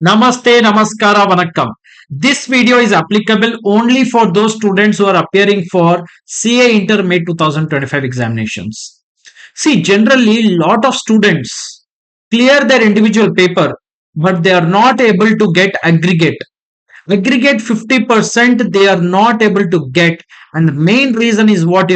Namaste, Namaskara, Vanakkam. This video is applicable only for those students who are appearing for CA Inter May 2025 examinations. See, generally, lot of students clear their individual paper, but they are not able to get aggregate. Aggregate 50% they are not able to get, and the main reason is what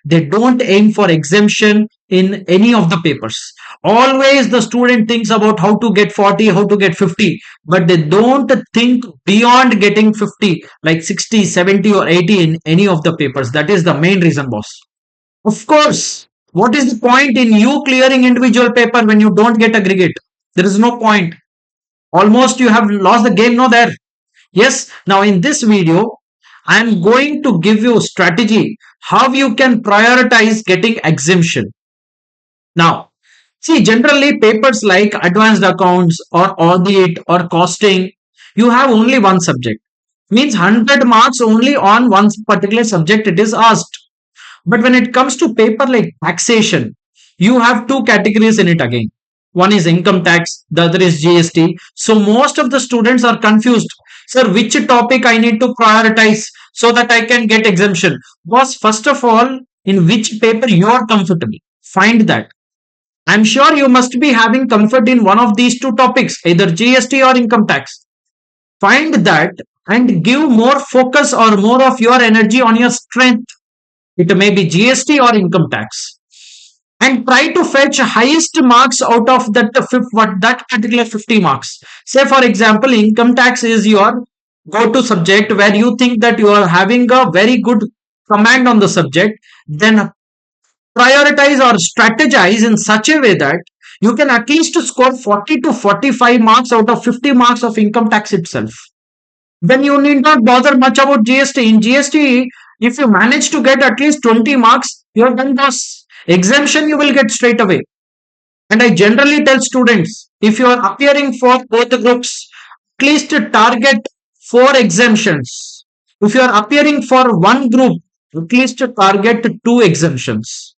they don't aim for exemption in any of the papers. Always the student thinks about how to get 40, how to get 50, but they don't think beyond getting 50, like 60, 70, or 80 in any of the papers. That is the main reason, boss. Of course, what is the point in you clearing individual paper when you don't get aggregate? There is no point. Almost you have lost the game, no there. Yes, now in this video, I am going to give you a strategy how you can prioritize getting exemption. Now, see, generally papers like advanced accounts or audit or costing, you have only one subject. Means 100 marks only on one particular subject it is asked. But when it comes to paper like taxation, you have two categories in it again. One is income tax, the other is GST. So most of the students are confused. Sir, which topic I need to prioritize so that I can get exemption? Was first of all, in which paper you are comfortable. Find that. I'm sure you must be having comfort in one of these two topics, either GST or income tax. Find that and give more focus or more of your energy on your strength. It may be GST or income tax. And try to fetch highest marks out of that particular 50 marks. Say for example, income tax is your go-to subject where you think that you are having a very good command on the subject. Then prioritize or strategize in such a way that you can at least score 40 to 45 marks out of 50 marks of income tax itself. Then you need not bother much about GST. In GST, if you manage to get at least 20 marks, you're done, boss. Exemption you will get straight away. And I generally tell students, if you are appearing for both groups, at least target 4 exemptions. If you are appearing for one group, at least target 2 exemptions.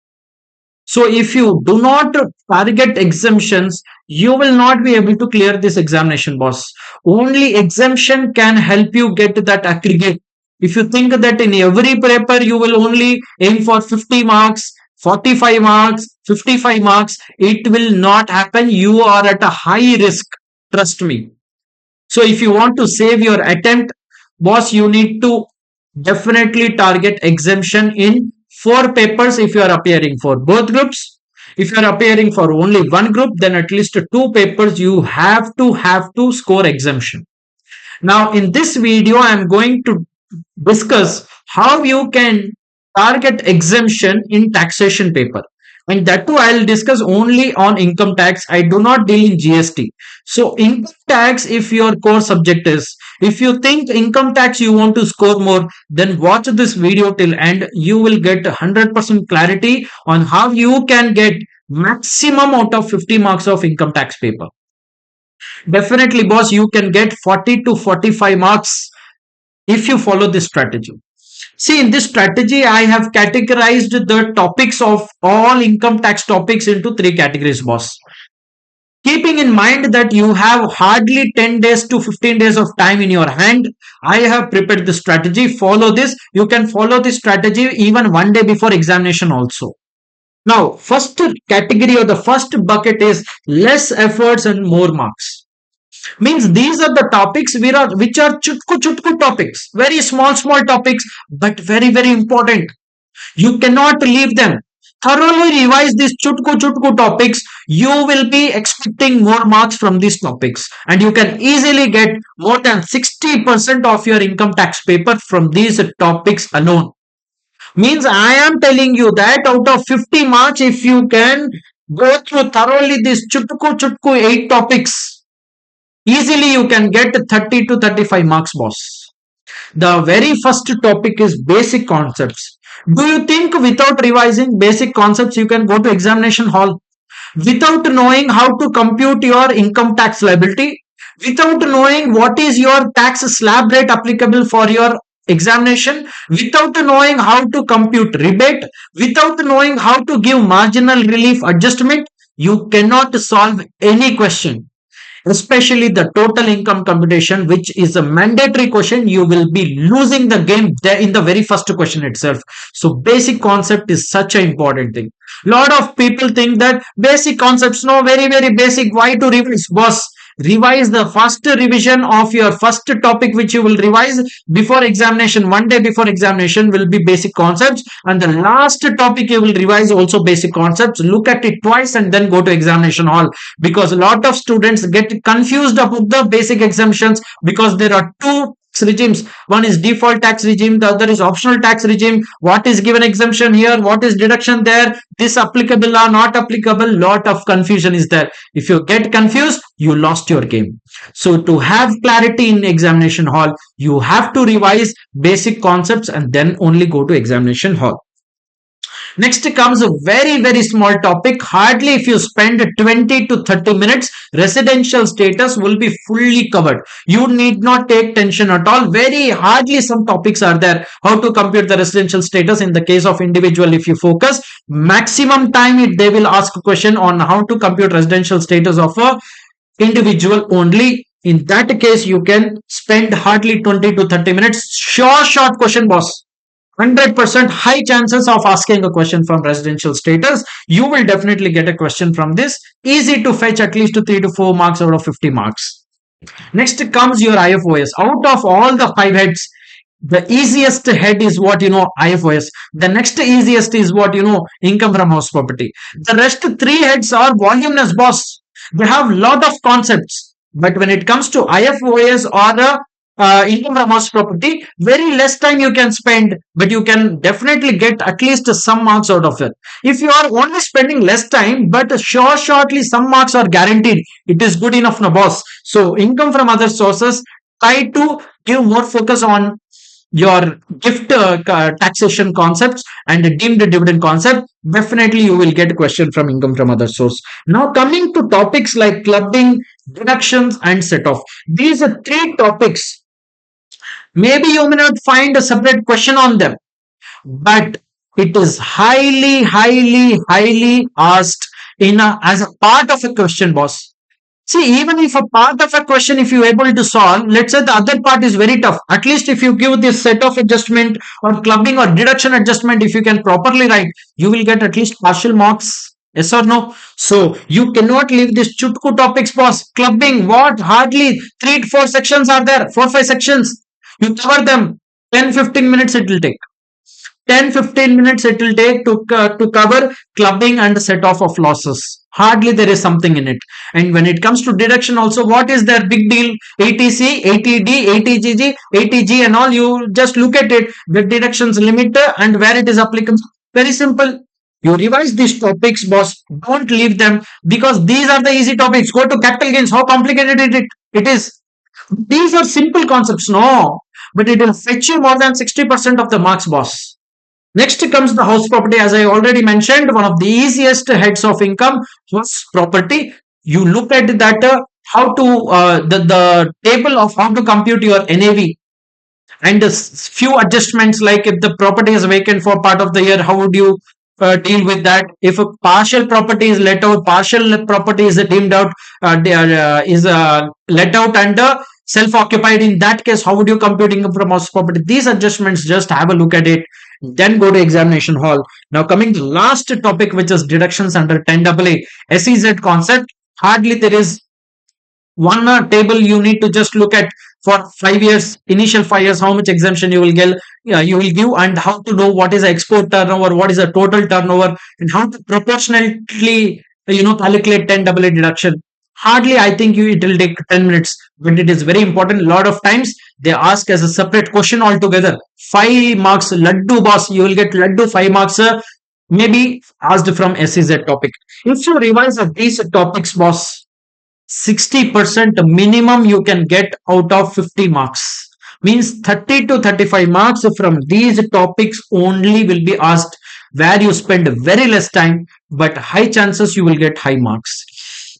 So if you do not target exemptions, you will not be able to clear this examination, boss. Only exemption can help you get that aggregate. If you think that in every paper you will only aim for 50 marks, 45 marks, 55 marks, it will not happen. You are at a high risk. Trust me. So if you want to save your attempt, boss, you need to definitely target exemption in 4 papers if you are appearing for both groups. If you are appearing for only one group, then at least 2 papers you have to score exemption. Now in this video, I am going to discuss how you can target exemption in taxation paper. And that too, I'll discuss only on income tax. I do not deal in GST. So income tax, if your core subject is, if you think income tax you want to score more, then watch this video till end. You will get 100% clarity on how you can get maximum out of 50 marks of income tax paper. Definitely, boss, you can get 40 to 45 marks if you follow this strategy. See, in this strategy, I have categorized the topics of all income tax topics into 3 categories, boss. Keeping in mind that you have hardly 10 days to 15 days of time in your hand, I have prepared the strategy. Follow this. You can follow this strategy even one day before examination also. Now, first category or the first bucket is less efforts and more marks. Means these are the topics which are chutku topics, very small topics, but very important. You cannot leave them. Thoroughly revise these chutku topics. You will be expecting more marks from these topics, and you can easily get more than 60% of your income tax paper from these topics alone. Means I am telling you that out of 50 marks, if you can go through thoroughly these chutku 8 topics, easily you can get 30 to 35 marks, boss. The very first topic is basic concepts. Do you think without revising basic concepts you can go to examination hall? Without knowing how to compute your income tax liability? Without knowing what is your tax slab rate applicable for your examination? Without knowing how to compute rebate? Without knowing how to give marginal relief adjustment? You cannot solve any question. especially the total income computation, which is a mandatory question. You will be losing the game there in the very first question itself. So basic concept is such an important thing. Lot of people think that basic concepts, no, very, very basic. Why to revise? Boss, revise the first revision of your first topic which you will revise before examination. One day before examination will be basic concepts, and the last topic you will revise also basic concepts. Look at it twice and then go to examination hall, because a lot of students get confused about the basic exemptions, because there are two regimes. One is default tax regime, the other is optional tax regime. What is given exemption here, what is deduction there, this applicable or not applicable, lot of confusion is there. If you get confused, you lost your game. So to have clarity in examination hall, you have to revise basic concepts and then only go to examination hall. Next comes a very, very small topic. Hardly if you spend 20 to 30 minutes, residential status will be fully covered. You need not take tension at all. Very hardly some topics are there. How to compute the residential status in the case of individual. If you focus, maximum time they will ask a question on how to compute residential status of a individual only. In that case, you can spend hardly 20 to 30 minutes. Short question, boss. 100% high chances of asking a question from residential status. You will definitely get a question from this. Easy to fetch at least 3 to 4 marks out of 50 marks. Next comes your IFOS. Out of all the 5 heads, the easiest head is what you know, IFOS. The next easiest is what you know, income from house property. The rest 3 heads are voluminous, boss. They have lot of concepts. But when it comes to IFOS or income from house property, very less time you can spend, but you can definitely get at least some marks out of it. If you are only spending less time, but shortly some marks are guaranteed, it is good enough, no, boss. So income from other sources, try to give more focus on your gift taxation concepts and deemed dividend concept. Definitely you will get a question from income from other source. Now coming to topics like clubbing, deductions and set off, these are 3 topics. Maybe you may not find a separate question on them, but it is highly asked as a part of a question, boss. See, even if a part of a question, if you're able to solve, let's say the other part is very tough. At least if you give this set of adjustment or clubbing or deduction adjustment, if you can properly write, you will get at least partial marks. Yes or no? So you cannot leave this chutku topics, boss. Clubbing, what? Hardly 3 to 4 sections are there. 4 5 sections. You cover them. 10-15 minutes it will take. 10-15 minutes it will take to cover clubbing and set off of losses. Hardly there is something in it. And when it comes to deduction also, what is their big deal? ATC, ATD, ATGG, ATG and all, you just look at it. The deductions limit and where it is applicable. Very simple. You revise these topics, boss. Don't leave them, because these are the easy topics. Go to capital gains. How complicated it is. These are simple concepts, no. But it will fetch you more than 60% of the marks, boss. Next comes the house property. As I already mentioned, one of the easiest heads of income, house property. You look at that, how to, the table of how to compute your NAV. And a few adjustments, like if the property is vacant for part of the year, how would you deal with that? If a partial property is let out, partial property is deemed out, is let out and self-occupied, in that case, how would you compute income from house property? These adjustments, just have a look at it, then go to examination hall. Now coming to last topic, which is deductions under 10AA, SEZ concept. Hardly there is one table you need to just look at for 5 years, initial 5 years, how much exemption you will give, and how to know what is the export turnover, what is the total turnover, and how to proportionately calculate 10AA deduction. Hardly, I think it will take 10 minutes, but it is very important. A lot of times they ask as a separate question altogether. 5 marks, laddu, boss. You will get laddu 5 marks, maybe asked from SEZ topic. If you revise these topics, boss, 60% minimum you can get out of 50 marks. Means 30 to 35 marks from these topics only will be asked, where you spend very less time, but high chances you will get high marks.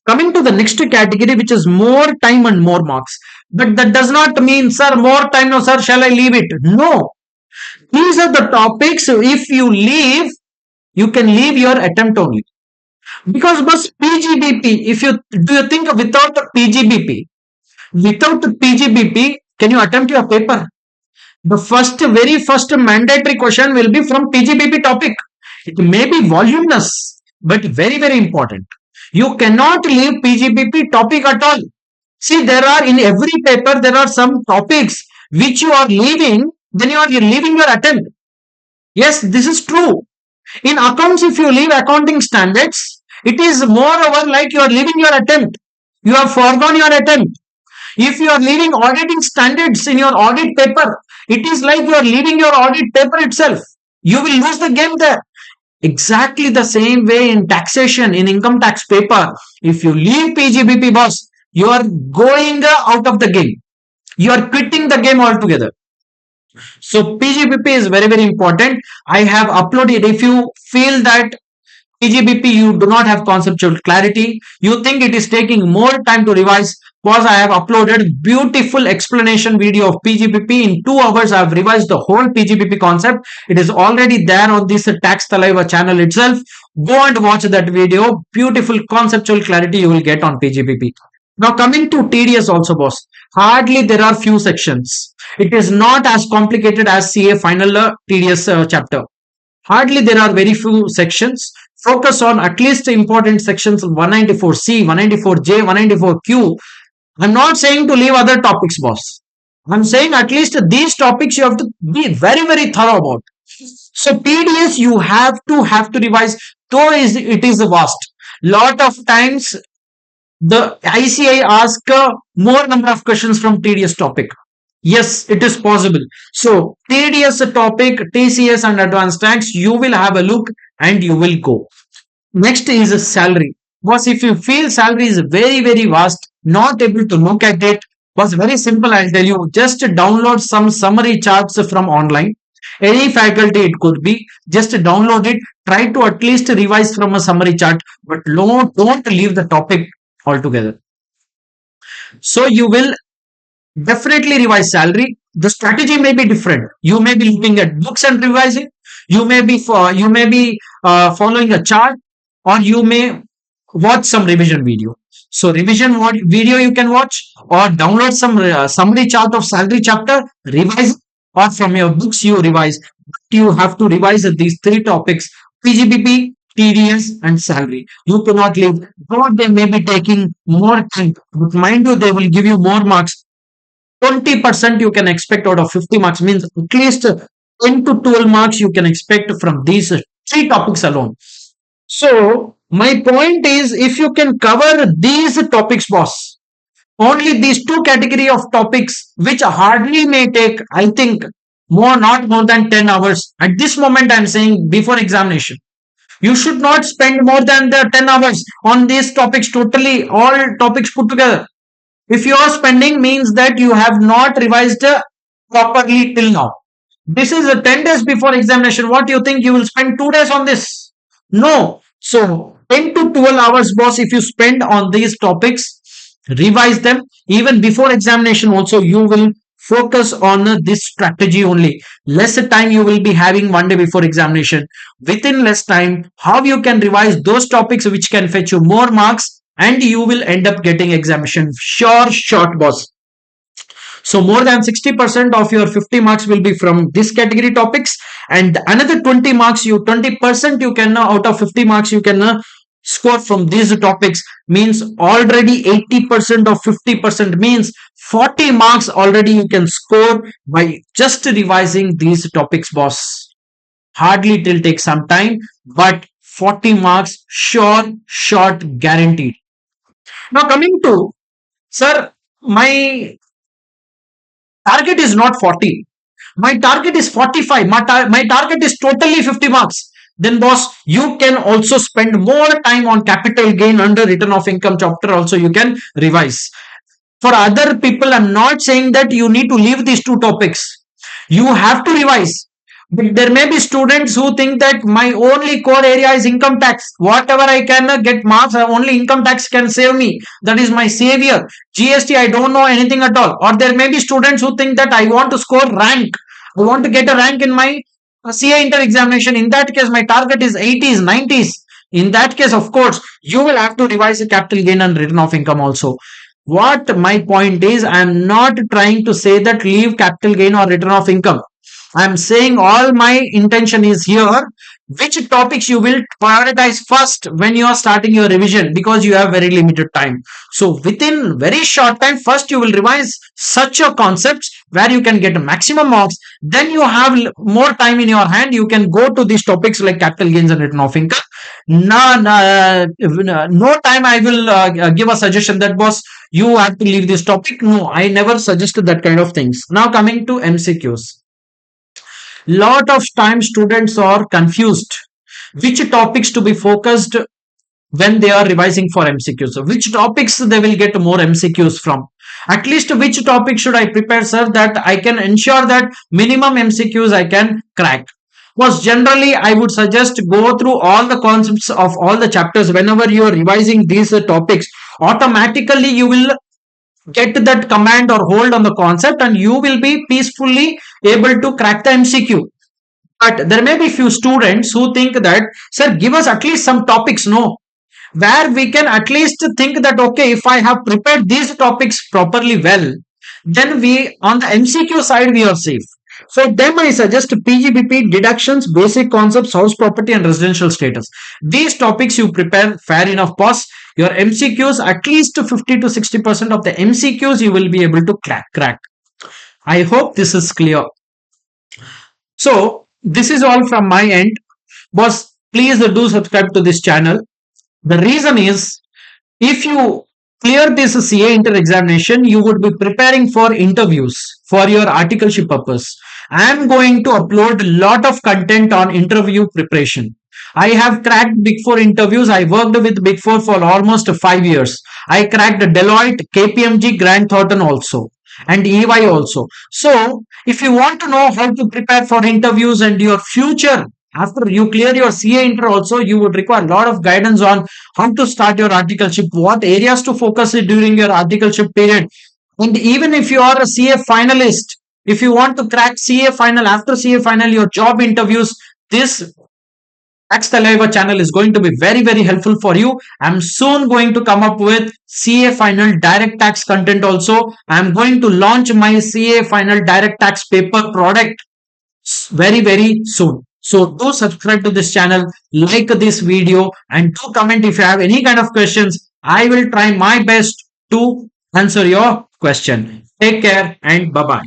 Coming to the next category, which is more time and more marks. But that does not mean, sir, more time, no, sir, shall I leave it? No. These are the topics. If you leave, you can leave your attempt only. Because boss, PGBP, if you do you think without the PGBP, without the PGBP, can you attempt your paper? The very first mandatory question will be from PGBP topic. It may be voluminous, but very, very important. You cannot leave PGBP topic at all. See, there are in every paper, there are some topics which you are leaving, then you're leaving your attempt. Yes, this is true. In accounts, if you leave accounting standards, it is moreover like you are leaving your attempt. You have foregone your attempt. If you are leaving auditing standards in your audit paper, it is like you are leaving your audit paper itself. You will lose the game there. Exactly the same way in taxation, in income tax paper. If you leave PGBP, boss, you are going out of the game. You are quitting the game altogether. So PGBP is very, very important. I have uploaded. If you feel that PGBP you do not have conceptual clarity, you think it is taking more time to revise, because I have uploaded beautiful explanation video of PGBP. In 2 hours I have revised the whole PGBP concept. It is already there on this Tax Thalaiva channel itself. Go and watch that video. Beautiful conceptual clarity you will get on PGBP. Now coming to TDS also, boss. Hardly there are few sections. It is not as complicated as CA final TDS chapter. Hardly there are very few sections. Focus on at least important sections 194C, 194J, 194Q. I'm not saying to leave other topics, boss. I'm saying at least these topics you have to be very, very thorough about. So TDS you have to revise, though it is vast. Lot of times the ICI ask more number of questions from TDS topic. Yes, it is possible. So TDS topic, TCS and advanced tax, you will have a look and you will go. Next is a salary. Was if you feel salary is very, very vast, not able to look at it, was very simple. I'll tell you, just download some summary charts from online. Any faculty it could be, just download it. Try to at least revise from a summary chart, but don't leave the topic altogether. So you will definitely revise salary. The strategy may be different. You may be looking at books and revising. You may be following a chart, or you may watch some revision video. So revision video you can watch, or download some summary chart of salary chapter, revise, or from your books you revise. But you have to revise these three topics: PGBP, TDS, and salary. You cannot leave. Though they may be taking more time, but mind you, they will give you more marks. 20% you can expect out of 50 marks, means at least 10 to 12 marks you can expect from these three topics alone. So my point is, if you can cover these topics, boss, only these two category of topics, which hardly may take, I think, not more than 10 hours. At this moment, I'm saying before examination. You should not spend more than the 10 hours on these topics totally, all topics put together. If you are spending, means that you have not revised properly till now. This is 10 days before examination. What do you think? You will spend 2 days on this? No. So 10 to 12 hours, boss, if you spend on these topics, revise them. Even before examination also, you will focus on this strategy only. Less time you will be having one day before examination. Within less time, how you can revise those topics which can fetch you more marks, and you will end up getting examination sure shot, boss. So more than 60% of your 50 marks will be from this category topics, and another 20% you can out of 50 marks you can score from these topics, means already 80% of 50%, means 40 marks already you can score by just revising these topics, boss. Hardly it will take some time, but 40 marks sure shot guaranteed. Now coming to, sir, my target is not 40. My target is 45. My target is totally 50 marks. Then, boss, you can also spend more time on capital gain under return of income chapter. Also, you can revise. For other people, I'm not saying that you need to leave these two topics. You have to revise. But there may be students who think that my only core area is income tax. Whatever I can get marks, only income tax can save me. That is my savior. GST, I don't know anything at all. Or there may be students who think that I want to score rank. I want to get a rank in my CA inter examination. In that case, my target is 80s, 90s. In that case, of course, you will have to revise the capital gain and return of income also. What my point is, I am not trying to say that leave capital gain or return of income. I'm saying all my intention is here which topics you will prioritize first when you are starting your revision, because you have very limited time. So within very short time, first you will revise such a concepts where you can get maximum marks. Then you have more time in your hand, you can go to these topics like capital gains and return of income. No time I will give a suggestion that boss you have to leave this topic. No, I never suggested that kind of things. Now coming to MCQs, lot of times students are confused which topics to be focused when they are revising for MCQs. So which topics they will get more MCQs from? At least which topic should I prepare, sir, that I can ensure that minimum MCQs I can crack? Was generally I would suggest go through all the concepts of all the chapters whenever you are revising these topics. Automatically you will get that command or hold on the concept and you will be peacefully able to crack the MCQ. But there may be few students who think that, sir, give us at least some topics, no, where we can at least think that, okay, if I have prepared these topics properly well, then we, on the MCQ side, we are safe. So them I suggest PGBP, deductions, basic concepts, house property and residential status. These topics you prepare, fair enough, boss. Your MCQs, at least 50 to 60% of the MCQs you will be able to crack. I hope this is clear. So this is all from my end. Boss, please do subscribe to this channel. The reason is, if you clear this CA inter examination, you would be preparing for interviews for your articleship purpose. I am going to upload a lot of content on interview preparation. I have cracked Big Four interviews. I worked with Big Four for almost 5 years. I cracked Deloitte, KPMG, Grant Thornton also, and EY also. So, if you want to know how to prepare for interviews and your future, after you clear your CA inter also, you would require a lot of guidance on how to start your articleship, what areas to focus during your articleship period. And even if you are a CA finalist, if you want to crack CA final, after CA final, your job interviews, this Tax Thalaiva channel is going to be very, very helpful for you. I'm soon going to come up with CA final direct tax content also. I'm going to launch my CA final direct tax paper product very, very soon. So do subscribe to this channel, like this video, and do comment if you have any kind of questions. I will try my best to answer your question. Take care and bye-bye.